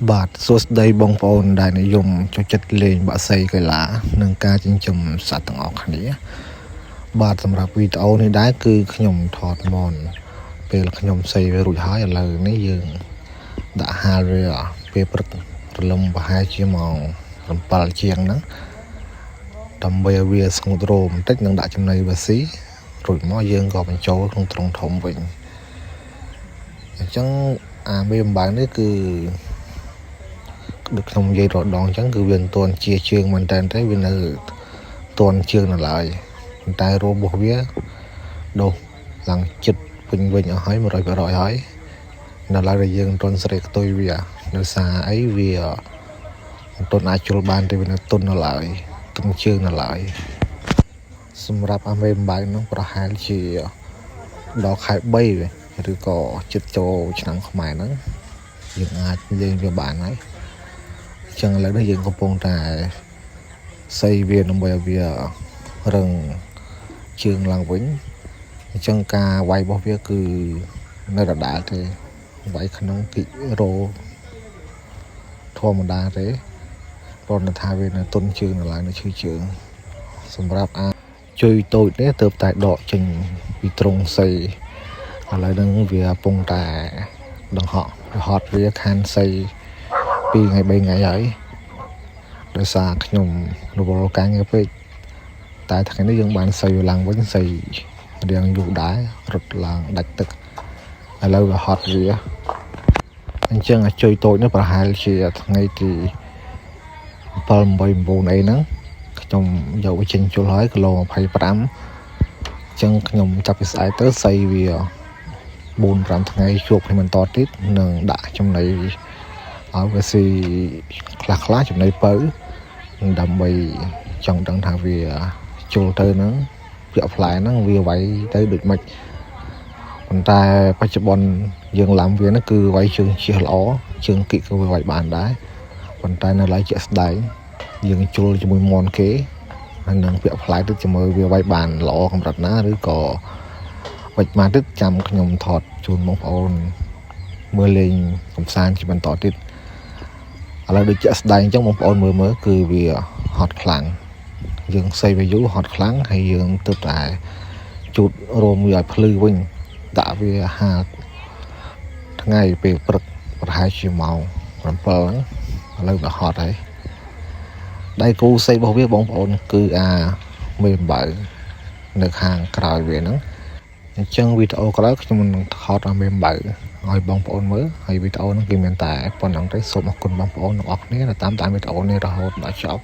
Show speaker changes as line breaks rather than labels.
បាទសួស្តីបងប្អូនដែលនិយមចូលចិត្តលេងបាក់សីកីឡានិងការចិញ្ចឹមសត្វទាំងអស់គ្នាបាទសម្រាប់វីដេអូនេះដែរគឺខ្ញុំថតម៉នពេលខ្ញុំសីវារួចហើយឥឡូវនេះយើងដាក់ហាលវាពេលព្រឹករលឹមប្រហែលជាម៉ោង7ជាងហ្នឹងដើម្បីឲ្យវាស្ងួតរោមបន្តិចនឹងដាក់ចំណីវាស៊ីរួចមកយើងក៏បញ្ចូលក្នុងទ្រុងធំវិញអញ្ចឹងអាមេអំបៅនេះគឺដូចខ្ញុំនិយាយរដងអញ្ចឹងគឺវាមិនទាន់ជាជើងមែនតើទេវានៅទាន់ជើងនៅឡើយប៉ុន្តែរោមរបស់វាដុះឡើងចិត្តពេញវិញអស់ហើយ 100% ហើយនៅឡើយដែលយើងមិនទាន់ស្រេកខ្ទុយវាដោយសារអីវាមិនទាន់អាចជុលបានទេវានៅទន់នៅឡើយទន់ជើងនៅឡើយសម្រាប់អាមេអំបៅនោះប្រហែលជាដល់ខែ3ឬក៏ចិត្តចូលឆ្នាំខ្មែរហ្នឹងយើងអាចលេងវាបានហើយចឹងឥឡូវនេះយើងកំពុងតែសីវាដើម្បីឲ្យវារឹងជើងឡើងវិញអញ្ចឹងការវាយរបស់វាគឺនៅដដែលទេវាយក្នុងគិរោធម្មតាទេព្រោះថាវានៅទុនជើងនៅឡើយនៅឈឺជើងសម្រាប់ជួយតូចនេះទើបតែដកចេញពីទ្រុងសីឥឡូវហ្នឹងវាកំពុងតែដង្ហក់ហត់វាខានសី2ថ្ងៃ3ថ្ងៃហើយដោយសារខ្ញុំរវល់ការងារពេកតែថ្ងៃនេះយើងបានសីឡើងវិញសីរៀងយូរដែររត់ឡើងដាច់ទឹកឥឡូវវាហត់វាអញ្ចឹងជួយតូចនេះប្រហែលជាថ្ងៃទី7 8 9អីហ្នឹងខ្ញុំយកវាចេញជុលហើយគីឡូ25អញ្ចឹងខ្ញុំចាប់ពីស្អែកទៅសីវា4 5ថ្ងៃជួបខ្ញុំបន្តទៀតនឹងដាក់ចំណីឲ្យវាស៊ីខ្លះចំណីបើដើម្បីចង់ដឹងថាវាជុលទៅហ្នឹងពាក់ផ្លែហ្នឹងវាវាយទៅដូចម៉េចប៉ុន្តែបច្ចុប្បន្នយើងឡាំវាហ្នឹងគឺវាយជើងជះល្អជើងគិកក៏វាវាយបានដែរប៉ុន្តែនៅឡើយជាក់ស្ដែងយើងជុលជាមួយមន់គេហើយនឹងពាក់ផ្លែទៅជាមួយវាវាយបានល្អកម្រិតណាឬក៏វិច្ចមកទៀតចាំខ្ញុំថតជូនបងប្អូនមើលលេងកំសាន្តជាបន្តទៀតឥឡូវដូចជាក់ស្ដែងអញ្ចឹងបងប្អូនមើលគឺវាហត់ខ្លាំងយើងសីវាយូរហត់ខ្លាំងហើយយើងទើបតែជូតរោមវាឲ្យភ្លឺវិញដាក់វាហាលថ្ងៃពេលព្រឹកប្រហែលជាម៉ោង7ហ្នឹងឥឡូវវាហត់ហើយដៃគូសីរបស់វាបងប្អូនគឺអាមេអំបៅនៅខាងក្រោយវាហ្នឹងអញ្ចឹងវីដេអូក្រោយខ្ញុំនឹងថតអាមេអំបៅឲ្យបងប្អូនមើលហើយវីដេអូហ្នឹងគឺមានតែប៉ុណ្្នឹងទេសូមអរគុណបងប្អូនទាំងអស់គ្នាដែលតាមដានវីដេអូនេះរហូតដល់ចប់